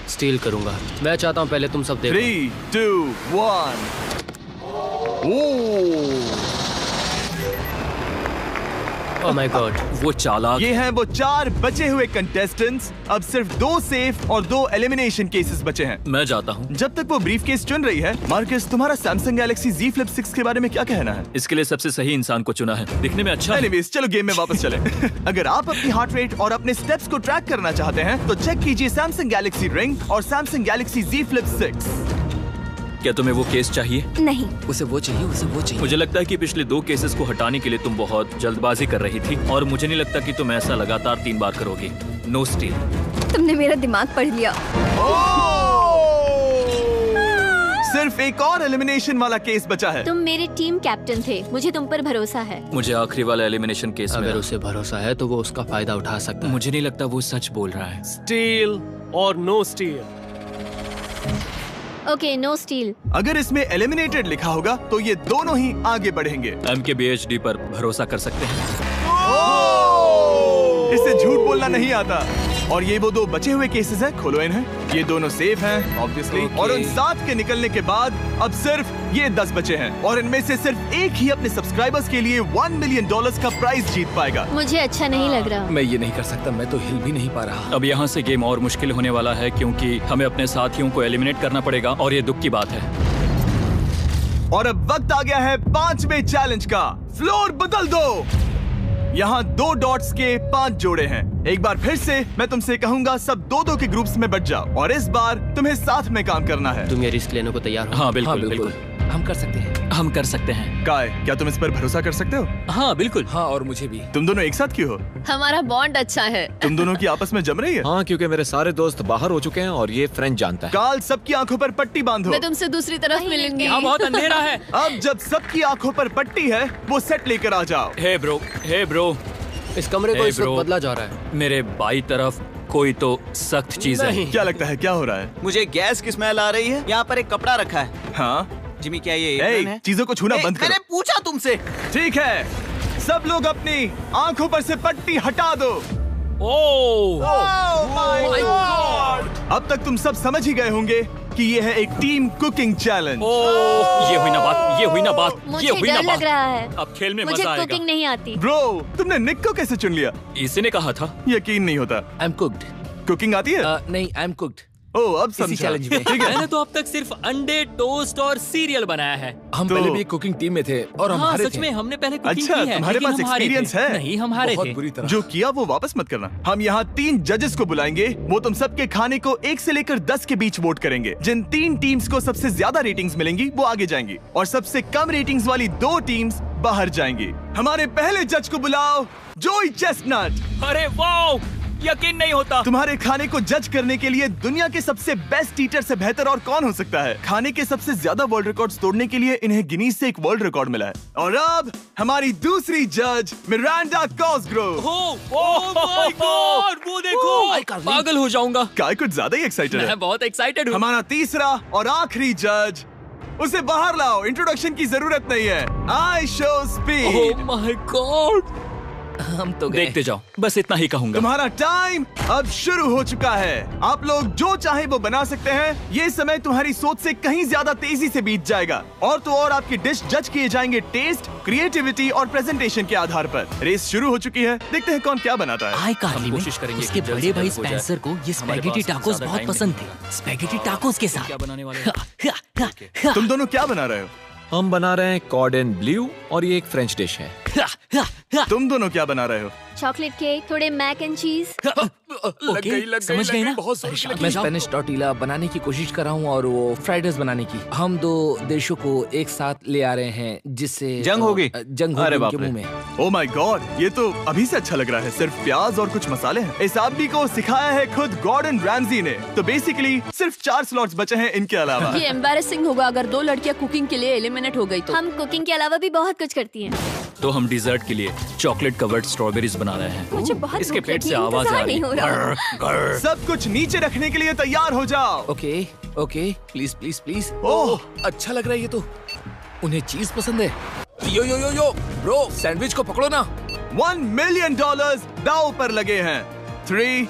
स्टील करूंगा। मैं चाहता हूँ पहले तुम सब देखो। 3, 2, 1। Oh my God. वो चालाक। ये हैं वो 4 बचे हुए कंटेस्टेंट्स। अब सिर्फ 2 सेफ और 2 एलिमिनेशन केसेस बचे हैं। मैं जाता हूँ। जब तक वो ब्रीफकेस चुन रही है, मार्कस, तुम्हारा सैमसंग गैलेक्सी Z Flip 6 के बारे में क्या कहना है? इसके लिए सबसे सही इंसान को चुना है, दिखने में अच्छा है। एनीवेज, चलो गेम में वापस चलें। अगर आप अपनी हार्ट रेट और अपने स्टेप्स को ट्रैक करना चाहते हैं तो चेक कीजिए सैमसंग गैलेक्सी रिंग और सैमसंग गैलेक्सी Z Flip 6। क्या तुम्हें वो केस चाहिए? नहीं, उसे वो चाहिए। मुझे लगता है कि पिछले 2 केसेस को हटाने के लिए तुम बहुत जल्दबाजी कर रही थी, और मुझे नहीं लगता कि तुम ऐसा लगातार 3 बार करोगी। No steal. तुमने मेरा दिमाग पढ़ लिया। सिर्फ एक और एलिमिनेशन वाला केस बचा है। तुम मेरे टीम कैप्टन थे, मुझे तुम पर भरोसा है। मुझे आखिरी वाला एलिमिनेशन केस अगर में उसे भरोसा है तो वो उसका फायदा उठा सकता है। मुझे नहीं लगता वो सच बोल रहा है। स्टील और no steal? Okay, no steal. अगर इसमें एलिमिनेटेड लिखा होगा तो ये दोनों ही आगे बढ़ेंगे। MKBHD पर भरोसा कर सकते हैं। इसे झूठ बोलना नहीं आता। और ये वो 2 बचे हुए केसेस हैं, खोलो इन्हें। ये दोनों सेफ हैं ऑब्वियसली। और उन 7 के निकलने के बाद अब सिर्फ ये 10 बचे हैं, और इनमें से सिर्फ एक ही अपने सब्सक्राइबर्स के लिए $1 मिलियन का प्राइज जीत पाएगा। मुझे अच्छा नहीं लग रहा। मैं ये नहीं कर सकता, मैं तो हिल भी नहीं पा रहा। अब यहाँ से गेम और मुश्किल होने वाला है, क्योंकि हमें अपने साथियों को एलिमिनेट करना पड़ेगा, और ये दुख की बात है। और अब वक्त आ गया है 5वें चैलेंज का। फ्लोर बदल दो। यहाँ 2 डॉट्स के 5 जोड़े हैं। एक बार फिर से मैं तुमसे कहूंगा, सब 2-2 के ग्रुप्स में बट जाओ और इस बार तुम्हें साथ में काम करना है। तुम ये रिस्क लेने को तैयार हो? हाँ बिल्कुल बिल्कुल। हम कर सकते हैं। हम कर सकते हैं। काय, क्या तुम इस पर भरोसा कर सकते हो? हाँ बिल्कुल। हाँ, और मुझे भी। तुम दोनों एक साथ क्यों हो? हमारा बॉन्ड अच्छा है। तुम दोनों की आपस में जम रही है? हाँ, क्योंकि मेरे सारे दोस्त बाहर हो चुके हैं और ये फ्रेंड जानता है। काल, सबकी आंखों पर पट्टी बांधो। मैं तुमसे दूसरी तरफ मिलूंगी। यहाँ बहुत अंधेरा है। अब जब सबकी आंखों पर पट्टी है, वो सेट लेकर आ जाओ। हे ब्रो, इस कमरे को Hey, इस वक्त bro. बदला जा रहा है। मेरे बाई तरफ कोई तो सख्त चीज है। क्या लगता है क्या हो रहा है? मुझे गैस की स्मेल आ रही है। यहाँ पर एक कपड़ा रखा है। हाँ जिमी, क्या ये एप्रन है? चीजों को छूना बंद मैंने करो। पूछा तुमसे। ठीक है, सब लोग अपनी आंखों पर से पट्टी हटा दो। अब तक तुम सब समझ ही गए होंगे कि ये है एक टीम कुकिंग चैलेंज। ये हुई ना बात। मुझे डर लग रहा है। अब खेल में मुझे मजा आएगा। कुकिंग नहीं आती। ब्रो, तुमने निक को कैसे चुन लिया? इसी ने कहा था। यकीन नहीं होता। I am cooked. कुकिंग आती है? नहीं, आई एम कुक्ड। ओह, अब इसी समझा। चैलेंज में। ठीक है। मैंने तो अब तक सिर्फ अंडे, टोस्ट और सीरियल बनाया है। हम तो- पहले भी एक कुकिंग टीम में थे और हम हाँ हारे सच थे। में हमने पहले कुकिंग अच्छा, की है। तुम्हारे लेकिन पास हम हारे थे। experience है? नहीं, हम हारे बहुत थे। बुरी तरह। जो किया वो वापस मत करना। हम यहाँ 3 जजेस को बुलाएंगे। वो तुम सबके खाने को 1 से लेकर 10 के बीच वोट करेंगे। जिन 3 टीम्स को सबसे ज्यादा रेटिंग्स मिलेंगी वो आगे जाएंगी और सबसे कम रेटिंग्स वाली 2 टीम्स बाहर जाएंगी। हमारे पहले जज को बुलाओ, जोई चेस्टनट। अरे वाओ, यकीन नहीं होता। तुम्हारे खाने को जज करने के लिए दुनिया के सबसे बेस्ट ईटर से बेहतर और कौन हो सकता है? खाने के सबसे ज्यादा वर्ल्ड रिकॉर्ड्स तोड़ने के लिए इन्हें गिनीज से एक वर्ल्ड रिकॉर्ड मिला है। और अब हमारी दूसरी जज मिरांडा कॉसग्रोव। ओह माय गॉड, वो देखो। पागल हो जाऊंगा। काय कुछ ज्यादा ही एक्साइटेड है। मैं बहुत एक्साइटेड हूँ। हमारा तीसरा और आखिरी जज, उसे बाहर लाओ। इंट्रोडक्शन की जरूरत नहीं है। I show speed. Oh my God. हम तो गए। देखते जाओ, बस इतना ही कहूंगा। तुम्हारा टाइम अब शुरू हो चुका है। आप लोग जो चाहे वो बना सकते हैं। ये समय तुम्हारी सोच से कहीं ज्यादा तेजी से बीत जाएगा। और तो और आपकी डिश जज किए जाएंगे टेस्ट, क्रिएटिविटी और प्रेजेंटेशन के आधार पर। रेस शुरू हो चुकी है। देखते हैं कौन क्या बनाता है। आई कार्ली में कोशिश करेंगे उसके कि जल्द बड़े से भाई जल्द हो जाए। स्पेंसर को ये हमारे स्पैगेटी पास टाकोस ज्यादा बहुत टाइम पसंद नहीं थे। स्पैगेटी टाकोस के साथ क्या बनाने वाले हैं? तुम दोनों क्या बना रहे हो? हम बना रहे हैं कॉर्डन ब्लू और ये एक फ्रेंच डिश है। तुम दोनों क्या बना रहे हो? चॉकलेट केक, थोड़े मैक एंड चीज। ओके, समझ गए ना? बहुत मैं स्पेनिश टॉर्टिला बनाने की कोशिश कर रहा हूँ और वो फ्राइड राइस बनाने की। हम 2 देशों को एक साथ ले आ रहे हैं जिससे जंग होगी? जंग अरे होगी बाप उनके रे। मुंह में। ओ माय गॉड, ये तो अभी से अच्छा लग रहा है। सिर्फ प्याज और कुछ मसाले हैं। इस आदमी को सिखाया है खुद गॉर्डन रैमजी ने। तो बेसिकली सिर्फ 4 स्लॉट्स बचे हैं इनके अलावा। ये एम्बैरेसिंग होगा अगर 2 लड़कियां कुकिंग के लिए एलिमिनेट हो गई तो। हम कुकिंग के अलावा भी बहुत कुछ करती हैं। तो हम डिजर्ट के लिए चॉकलेट कवर्ड स्ट्रॉबेरीज बना रहे हैं। मुझे बहुत इसके भूख पेट लगी से है, आवाज आ इंतजार रही नहीं हो रहा। है। सब कुछ नीचे रखने के लिए तैयार हो जाओ। Okay okay, please please please. ओह, अच्छा लग रहा है ये तो। उन्हें चीज पसंद है। यो यो यो यो ब्रो, सैंडविच को पकड़ो ना। $1 मिलियन दांव पर लगे हैं। 3,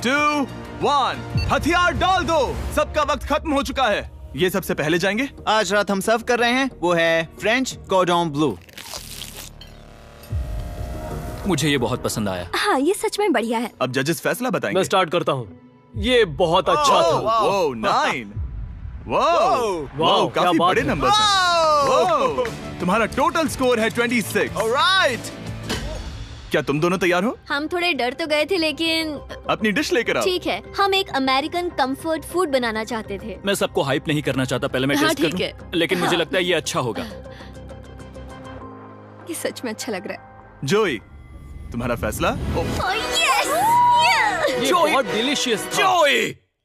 2, 1, हथियार डाल दो। सबका वक्त खत्म हो चुका है। ये सबसे पहले जाएंगे। आज रात हम सर्व कर रहे हैं वो है फ्रेंच कॉर्डन ब्लू। मुझे ये बहुत पसंद आया। हाँ, ये सच में बढ़िया है। अब जजेस फैसला बताएंगे। मैं स्टार्ट करता हूँ। ये बहुत अच्छा था। ओह, 9। वाओ, क्या काफी बात बड़े है। नंबर्स हैं। वाओ, तुम्हारा टोटल स्कोर है 26। ऑलराइट, क्या तुम दोनों तैयार हो? हम थोड़े डर तो गए थे लेकिन अपनी डिश लेकर आओ। ठीक है। हम एक अमेरिकन कंफर्ट फूड बनाना चाहते थे। मैं सबको हाइप नहीं करना चाहता, पहले मैं हाँ, टेस्ट कर ठीक लूं। है। लेकिन मुझे लगता है ये अच्छा होगा। ये सच में अच्छा लग रहा है। जोई, तुम्हारा फैसला? ये बहुत डिलीशियस था।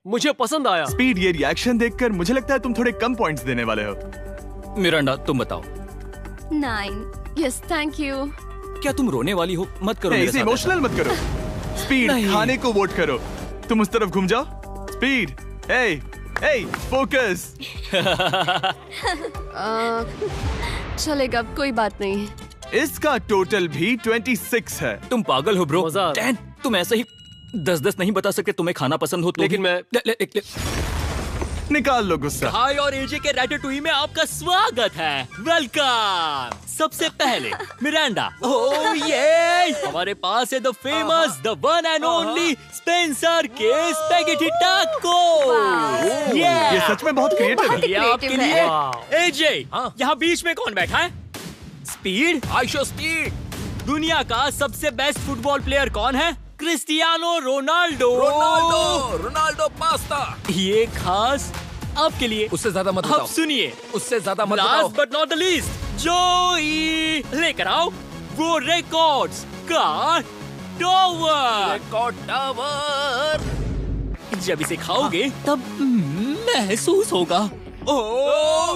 मुझे पसंद आया। स्पीड, ये रिएक्शन देखकर मुझे लगता है तुम थोड़े कम पॉइंट्स देने वाले हो। मिरांडा, तुम बताओ। 9। Yes, thank you. क्या तुम रोने वाली हो? मत करो मेरे इसे साथ इमोशनल मत करो। स्पीड, नहीं। खाने को वोट करो। तुम उस तरफ घूम जाओ। स्पीड, ए, फोकस। चलेगा, कोई बात नहीं। इसका टोटल भी 26 है। तुम पागल हो ब्रो। मजा आ रहा है। 10, तुम ऐसे ही 10-10 नहीं बता सकते। तुम्हें खाना पसंद हो तो लेकिन भी- मैं निकाल लो गुस्सा। हाय और एजे के रैटेटुई में आपका स्वागत है। वेलकम। सबसे पहले मिरांडा। ओह ये हमारे पास है the famous, the one and only Spencer के स्पैगेटी टाको। ये सच में बहुत क्रिएटिव है। ये आपके creative लिए। एजे, यहाँ बीच में कौन बैठा है? स्पीड। I show speed. दुनिया का सबसे बेस्ट फुटबॉल प्लेयर कौन है? Cristiano Ronaldo. Ronaldo pasta. ये खास आपके लिए। उससे ज्यादा मत बताओ। अब सुनिए, उससे ज्यादा मत बताओ। Last but not the least, जोई लेकर आओ वो रिकॉर्ड्स का टावर। Record tower. जब इसे खाओगे तब महसूस होगा। Oh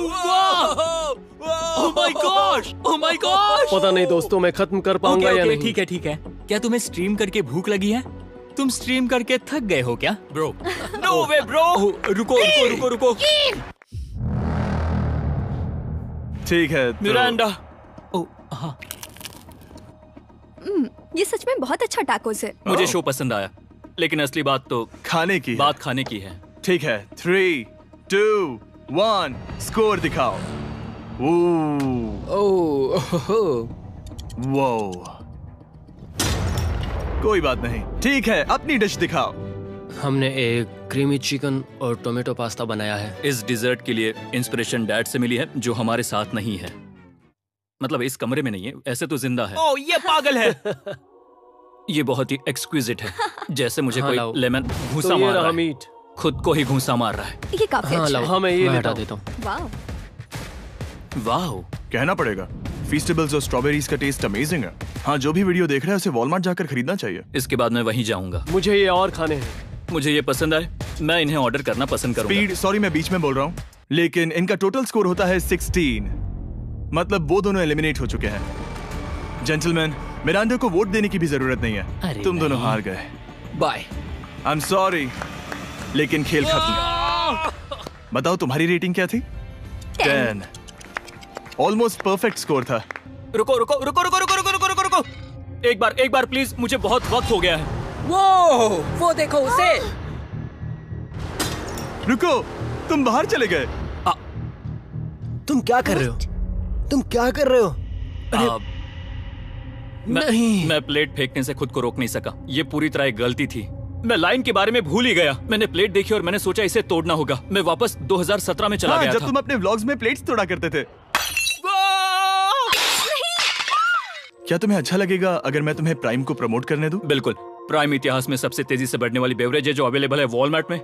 my gosh, oh my gosh. पता नहीं दोस्तों, मैं खत्म कर पाऊंगा या नहीं। ठीक है ठीक है। क्या तुम्हें स्ट्रीम करके भूख लगी है? तुम स्ट्रीम करके थक गए हो क्या? Bro, no way bro. रुको रुको रुको रुको। ठीक है मिरांडा। ओह हाँ, ये सच में बहुत अच्छा टाकोस है। मुझे शो पसंद आया, लेकिन असली बात तो खाने की बात खाने की है। ठीक है, 3, 2, 1 स्कोर दिखाओ। वो कोई बात नहीं। ठीक है, अपनी डिश दिखाओ। हमने एक क्रीमी चिकन और टोमेटो पास्ता बनाया है। इस डिजर्ट के लिए इंस्पिरेशन डैड से मिली है, जो हमारे साथ नहीं है। मतलब इस कमरे में नहीं है, ऐसे तो जिंदा है। ओह ये पागल है। ये बहुत ही एक्सक्विजिट है, जैसे मुझे कोई लाओ। लेमन घूसा तो ये मार रहा रहा है। मीट। खुद को ही घूसा मार रहा है। ये काफी अच्छा है। हाँ मैं ये हटा देता हूँ। वाह। वाह, कहना पड़ेगा, फीस्टेबल्स और स्ट्रॉबेरीज का टेस्ट अमेजिंग है। हाँ, जो भी वीडियो देख रहा है उसे वॉलमार्ट जाकर खरीदना चाहिए। इसके बाद मैं वहीं जाऊंगा। मुझे ये और खाने हैं। मुझे ये पसंद आए, मैं इन्हें ऑर्डर करना पसंद करूंगा। स्पीड, सॉरी मैं बीच में बोल रहा हूँ, लेकिन इनका टोटल स्कोर होता है 16। मतलब वो दोनों एलिमिनेट हो चुके हैं। जेंटलमैन, मिरांडा को वोट देने की भी जरूरत नहीं है। तुम दोनों हार गए। बाय। आई एम सॉरी, लेकिन खेल खत्म। बताओ तुम्हारी रेटिंग क्या थी? 10। ऑलमोस्ट परफेक्ट स्कोर था। रुको रुको रुको रुको रुको रुको रुको रुको रुको। एक बार प्लीज, मुझे बहुत वक्त हो गया है। वो देखो उसे। रुको, तुम बाहर चले गए। तुम क्या कर रहे हो? तुम क्या कर रहे हो? मैं प्लेट फेंकने से खुद को रोक नहीं सका। ये पूरी तरह एक गलती थी। मैं लाइन के बारे में भूल ही गया। मैंने प्लेट देखी और मैंने सोचा इसे तोड़ना होगा। मैं वापस 2017 में चला गया जब था। तुम अपने व्लॉग्स में प्लेट्स तोड़ा करते थे। क्या तुम्हें अच्छा लगेगा अगर मैं तुम्हें प्राइम को प्रमोट करने दूं? बिल्कुल। प्राइम इतिहास में सबसे तेजी से बढ़ने वाली बेवरेज है जो अवेलेबल है वॉलमार्ट में।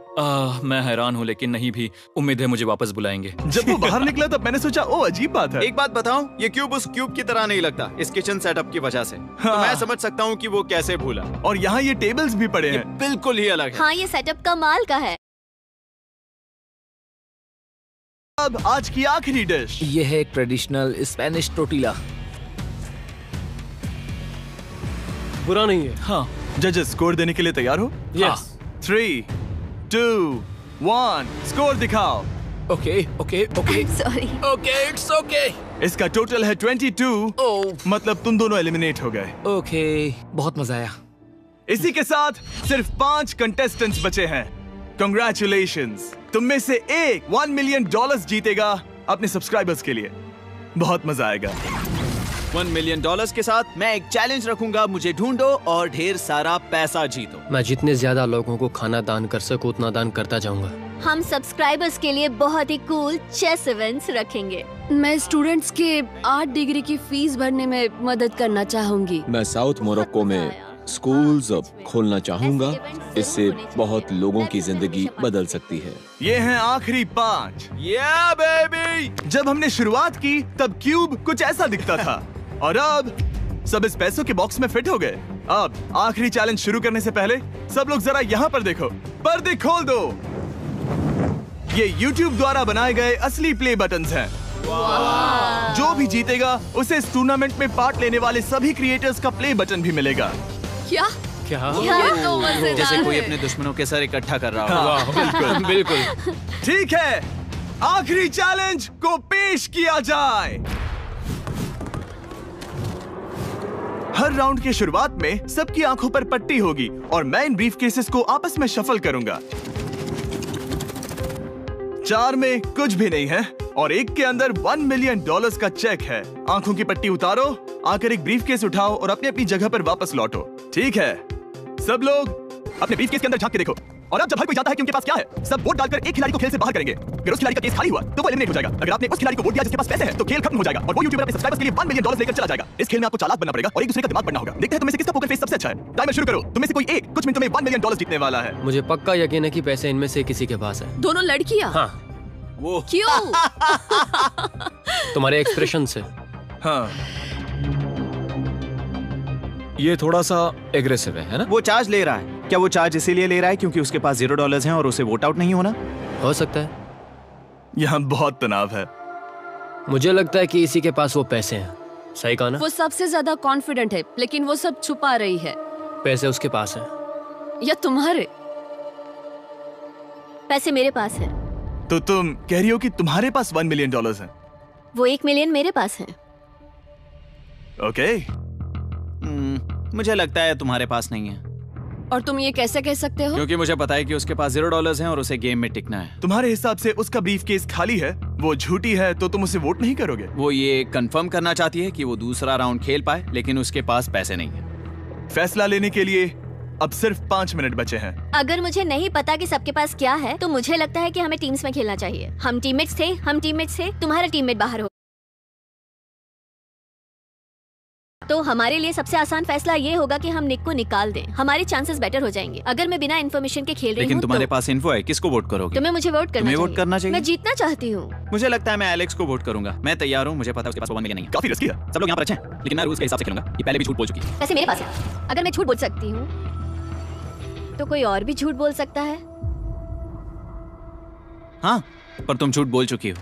मैं हैरान हूँ, लेकिन नहीं भी। उम्मीद है मुझे वापस बुलाएंगे। जब वो बाहर निकला तब मैंने सोचा ओ अजीब बात है। एक बात बताऊं, ये क्यूब उस क्यूब की तरह नहीं लगता इस किचन सेटअप की वजह से। तो मैं समझ सकता हूँ कि वो कैसे भूला। और यहाँ ये टेबल्स भी पड़े हैं। बिल्कुल ही अलग है। हाँ, ये सेटअप कमाल का है। अब आज की आखिरी डिश। ये है एक ट्रेडिशनल स्पेनिश टोर्टिला। बुरा नहीं है। हाँ। जजेस स्कोर देने के लिए तैयार हो? यस। 3, 2, 1 स्कोर दिखाओ। Okay okay okay sorry. Okay it's okay. इसका टोटल है 22। मतलब तुम दोनों एलिमिनेट हो गए। ओके, बहुत मजा आया। इसी के साथ सिर्फ 5 कंटेस्टेंट्स बचे हैं। कंग्रेचुलेशंस, तुम में से एक $1 मिलियन जीतेगा अपने सब्सक्राइबर्स के लिए। बहुत मजा आएगा। $1 मिलियन के साथ मैं एक चैलेंज रखूंगा। मुझे ढूंढो और ढेर सारा पैसा जीतो। मैं जितने ज्यादा लोगों को खाना दान कर सकूं उतना दान करता जाऊंगा। हम सब्सक्राइबर्स के लिए बहुत ही कूल चेस इवेंट्स रखेंगे। मैं स्टूडेंट्स के 8 डिग्री की फीस भरने में मदद करना चाहूंगी। मैं साउथ मोरक्को में स्कूल्स खोलना चाहूंगा। इससे बहुत लोगों की जिंदगी बदल सकती है। ये हैं आखिरी 5। Yeah, baby! जब हमने शुरुआत की तब क्यूब कुछ ऐसा दिखता था और अब सब इस पैसों के बॉक्स में फिट हो गए। अब आखिरी चैलेंज शुरू करने से पहले सब लोग जरा यहाँ पर देखो। पर्दे खोल दो। ये YouTube द्वारा बनाए गए असली प्ले बटन्स हैं। जो भी जीतेगा उसे इस टूर्नामेंट में पार्ट लेने वाले सभी क्रिएटर्स का प्ले बटन भी मिलेगा। क्या? क्या? ये तो मजेदार जैसे कोई है। अपने दुश्मनों के सर इकट्ठा कर रहा हो। हाँ, बिल्कुल बिल्कुल। ठीक है, आखिरी चैलेंज को पेश किया जाए। हर राउंड की शुरुआत में सबकी आंखों पर पट्टी होगी और मैं इन ब्रीफ केसेस को आपस में शफल करूंगा। 4 में कुछ भी नहीं है और एक के अंदर $1 मिलियन का चेक है। आंखों की पट्टी उतारो, आकर एक ब्रीफ केस उठाओ और अपनी अपनी जगह पर वापस लौटो। ठीक है, सब लोग अपने ब्रीफ केस के अंदर झांक के देखो। और अब जब हर कोई जानता है कि उनके पास क्या है, सब वोट डालकर एक खिलाड़ी को खेल से बाहर करेंगे। अगर उस खिलाड़ी का केस खाली हुआ तो वो एलिमिनेट हो जाएगा। अगर आपने उस खिलाड़ी को वोट दिया जिसके पास पैसे हैं तो खेल खत्म हो जाएगा और वो यूट्यूबर अपने सब्सक्राइबर्स के लिए $1 मिलियन लेकर चला जाएगा। इस खेल में आपको चालाक बनना पड़ेगा और एक दूसरे का दिमाग बनना होगा। देखते हैं तुम में से किसका पोकर फेस सबसे अच्छा है। टाइमर शुरू करो। तुम में से कोई एक कुछ मिनटों में $1 मिलियन जीतने वाला है। मुझे पक्का यकीन है कि पैसे इनमें से किसी के पास है। दोनों लड़कियां? हाँ। वो क्यों? तुम्हारे एक्सप्रेशन से। हाँ। ये थोड़ा सा एग्रेसिव है ना? वो चार्ज ले रहा है। क्या वो चार्ज इसीलिए ले रहा है क्योंकि उसके पास $0 हैं और उसे वोट आउट नहीं होना? हो सकता है। यहाँ बहुत तनाव है। मुझे लगता है कि इसी के पास वो पैसे हैं। सही कहा ना? वो सबसे ज्यादा कॉन्फिडेंट है, लेकिन वो सब छुपा रही है। पैसे उसके पास हैं। या तुम्हारे? पैसे मेरे पास है। तो तुम कह रही हो कि तुम्हारे पास $1 मिलियन है? वो 1 मिलियन मेरे पास है। ओके। मुझे लगता है तुम्हारे पास नहीं है। और तुम ये कैसे कह सकते हो? क्योंकि मुझे पता है कि उसके पास $0 हैं और उसे गेम में टिकना है। तुम्हारे हिसाब से उसका ब्रीफ केस खाली है, वो झूठी है, तो तुम उसे वोट नहीं करोगे? वो ये कंफर्म करना चाहती है कि वो दूसरा राउंड खेल पाए, लेकिन उसके पास पैसे नहीं है। फैसला लेने के लिए अब सिर्फ 5 मिनट बचे हैं। अगर मुझे नहीं पता कि सबके पास क्या है तो मुझे लगता है कि हमें टीम्स में खेलना चाहिए। हम टीममेट्स थे, तुम्हारा टीममेट बाहर हो। तो हमारे लिए सबसे आसान फैसला ये होगा कि हम निक को निकाल दें। हमारे चांसेस बेटर हो जाएंगे। अगर मैं बिना इन्फॉर्मेशन के खेल रही हूँ। लेकिन तुम्हारे पास इन्फो है, किसको वोट करोगे? तुम्हें मुझे वोट करना वोट करना चाहिए। मैं जीतना चाहती हूँ। मुझे लगता है मैं एलेक्स को वोट करूंगा। मैं तैयार हूँ। मुझे पता है उसके पास $1 मिलियन नहीं है। काफी रिस्की है। सब लोग यहाँ पर अच्छे हैं, लेकिन मैं रूल्स के हिसाब से खेलूंगा। ये पहले भी झूठ बोल चुकी है। पैसे मेरे पास है। अगर मैं झूठ बोल सकती हूँ तो कोई और भी झूठ बोल सकता है। हाँ, पर तुम झूठ बोल चुकी हो।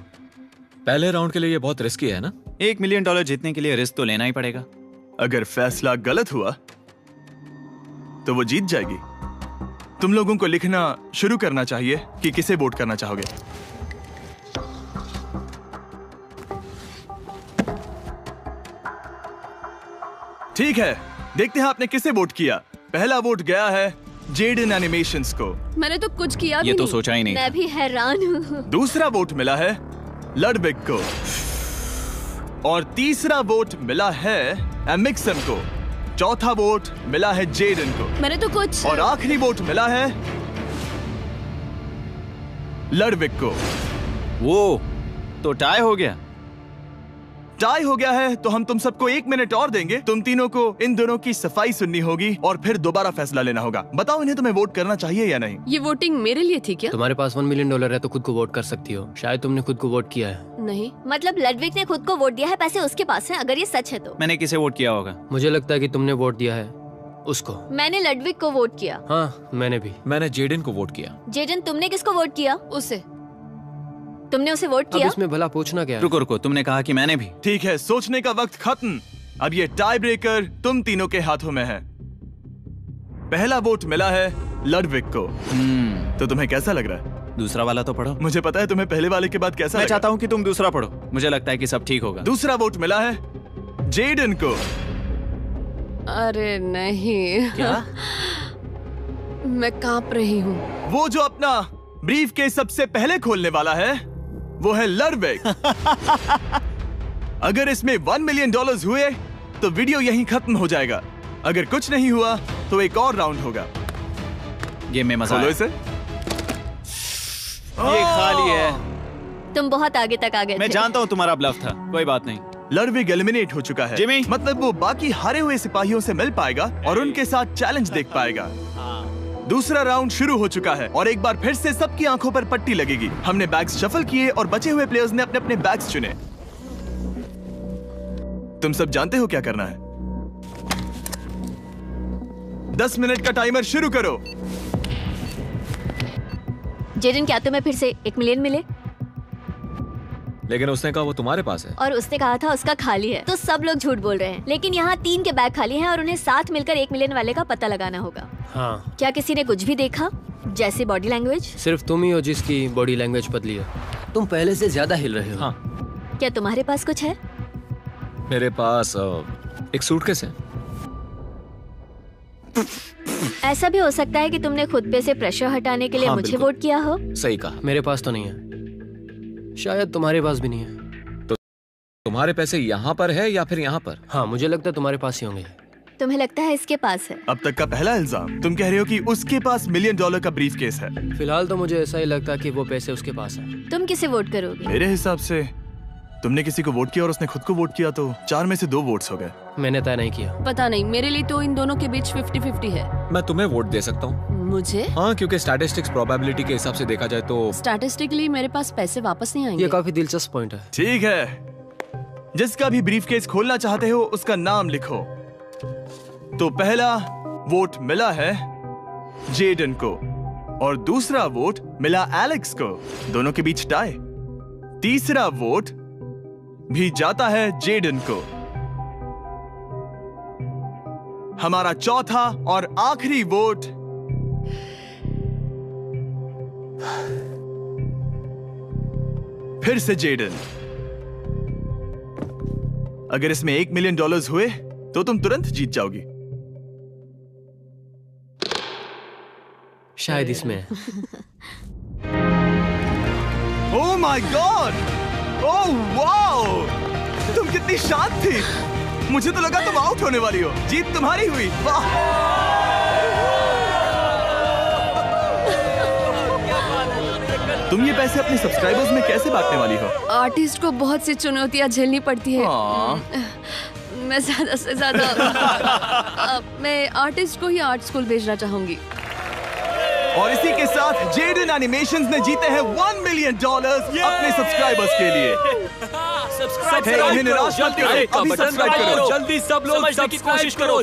पहले राउंड के लिए ये बहुत रिस्की है ना? $1 मिलियन जीतने के लिए रिस्क तो लेना ही पड़ेगा। अगर फैसला गलत हुआ तो वो जीत जाएगी। तुम लोगों को लिखना शुरू करना चाहिए कि किसे वोट करना चाहोगे। ठीक है, देखते हैं आपने किसे वोट किया। पहला वोट गया है जेडन एनिमेशंस को। मैंने तो कुछ किया भी ये तो नहीं। सोचा ही नहीं। मैं भी हैरान हूँ। दूसरा वोट मिला है लडविग को और तीसरा वोट मिला है एमिक्सन को। चौथा वोट मिला है जेडन को। मैंने तो कुछ। और आखिरी वोट मिला है लडविग को। वो तो टाई हो गया। टाई हो गया है तो हम तुम सबको 1 मिनट और देंगे। तुम तीनों को इन दोनों की सफाई सुननी होगी और फिर दोबारा फैसला लेना होगा। बताओ इन्हें तुम्हें वोट करना चाहिए या नहीं। ये वोटिंग मेरे लिए थी क्या? तुम्हारे पास $1 मिलियन है तो खुद को वोट कर सकती हो। शायद तुमने खुद को वोट किया है। नहीं। मतलब लडविग ने खुद को वोट दिया है, पैसे उसके पास हैं। अगर ये सच है तो मैंने किसे वोट किया होगा? मुझे लगता है कि तुमने वोट दिया है उसको। मैंने लडविग को वोट किया। हाँ, मैंने भी। मैंने जेडन को वोट किया। जेडन, तुमने किसको वोट किया? उसे। तुमने उसे वोट किया? अब इसमें भला पूछना क्या है? रुको, तुमने कहा कि मैंने भी। ठीक है, सोचने का वक्त खत्म। अब ये टाई ब्रेकर तुम तीनों के हाथों में है। पहला वोट मिला है लडविग को। तो तुम्हें कैसा लग रहा है? दूसरा वाला तो पढ़ो। मुझे पता है तुम्हें पहले वाले के बाद कैसा मैं चाहता हूँ कि तुम दूसरा पढ़ो। मुझे लगता है कि सब ठीक होगा। दूसरा वोट मिला है जेडन को। अरे नहीं। क्या? मैं कांप रही हूँ। वो जो अपना ब्रीफ के सबसे पहले खोलने वाला है वो है लडविग। अगर इसमें $1 मिलियन हुए तो वीडियो यहीं खत्म हो जाएगा। अगर कुछ नहीं हुआ तो एक और राउंड होगा। गेम में मजा खोलो आया। इसे। ये खाली है। तुम बहुत आगे तक आ गए मैं थे। जानता हूँ तुम्हारा ब्लफ था, कोई बात नहीं। लडविग एलिमिनेट हो चुका है। जिमी। मतलब वो बाकी हारे हुए सिपाहियों से मिल पाएगा और उनके साथ चैलेंज देख पाएगा। दूसरा राउंड शुरू हो चुका है और एक बार फिर से सबकी आंखों पर पट्टी लगेगी। हमने बैग्स शफल किए और बचे हुए प्लेयर्स ने अपने अपने बैग्स चुने। तुम सब जानते हो क्या करना है। 10 मिनट का टाइमर शुरू करो। जेडन, क्या तुम्हें फिर से 1 मिलियन मिले? लेकिन उसने कहा वो तुम्हारे पास है। और उसने कहा था उसका खाली है। तो सब लोग झूठ बोल रहे हैं। लेकिन यहाँ 3 के बैग खाली हैं और उन्हें साथ मिलकर 1 मिलियन वाले का पता लगाना होगा। हाँ। क्या किसी ने कुछ भी देखा, जैसे बॉडी लैंग्वेज? सिर्फ तुम ही हो जिसकी बॉडी लैंग्वेज पतली है। तुम पहले से ज्यादा हिल रहे हो। हाँ। क्या तुम्हारे पास कुछ है? मेरे पास एक सूटकेस है। ऐसा भी हो सकता है कि तुमने खुद पे से प्रेशर हटाने के लिए हाँ, मुझे बिल्कुल। वोट किया हो। सही कहा। मेरे पास तो नहीं है। शायद तुम्हारे पास भी नहीं है। तो तुम्हारे पैसे यहाँ पर है या फिर यहाँ पर? हाँ, मुझे लगता है तुम्हारे पास ही होंगे। तुम्हें लगता है इसके पास है? अब तक का पहला इल्जाम। तुम कह रहे हो कि उसके पास $1 मिलियन का ब्रीफ केस है। फिलहाल तो मुझे ऐसा ही लगता है कि वो पैसे उसके पास है। तुम किसे वोट करोगे? मेरे हिसाब से तुमने किसी को वोट किया और उसने खुद को वोट किया, तो 4 में से 2 वोट्स हो गए। मैंने तय नहीं किया। पता नहीं, मेरे लिए तो इन दोनों के बीच 50-50 है। मैं तुम्हें वोट दे सकता हूँ। मुझे? हाँ, क्योंकि स्टैटिस्टिक्स प्रोबेबिलिटी के हिसाब से देखा जाए तो स्टैटिस्टिकली मेरे पास पैसे वापस नहीं आएंगे। ये काफी दिलचस्प पॉइंट है। ठीक है, जिसका भी ब्रीफ केस खोलना चाहते हो उसका नाम लिखो। तो पहला वोट मिला है जेडन को और दूसरा वोट मिला एलेक्स को। दोनों के बीच टाई। तीसरा वोट भी जाता है जेडन को। हमारा चौथा और आखिरी वोट फिर से जेडन। अगर इसमें $1 मिलियन हुए तो तुम तुरंत जीत जाओगी। शायद इसमें। Oh my God! Oh wow! तुम कितनी शांत थी। मुझे तो लगा तुम आउट होने वाली हो। जीत तुम्हारी हुई। वाह! तुम ये पैसे अपने सब्सक्राइबर्स में कैसे बांटने वाली हो? आर्टिस्ट को बहुत सी चुनौतियाँ झेलनी पड़ती है। मैं ज्यादा से ज्यादा मैं आर्टिस्ट को ही आर्ट स्कूल भेजना चाहूंगी। और इसी के साथ जेडन एनिमेशंस ने जीते हैं $1 मिलियन अपने सब्सक्राइबर्स के लिए। सब्सक्राइब इन्हें निराश मत करो, अभी सब्सक्राइब करो। जल्दी सब लोग समझने की कोशिश करो।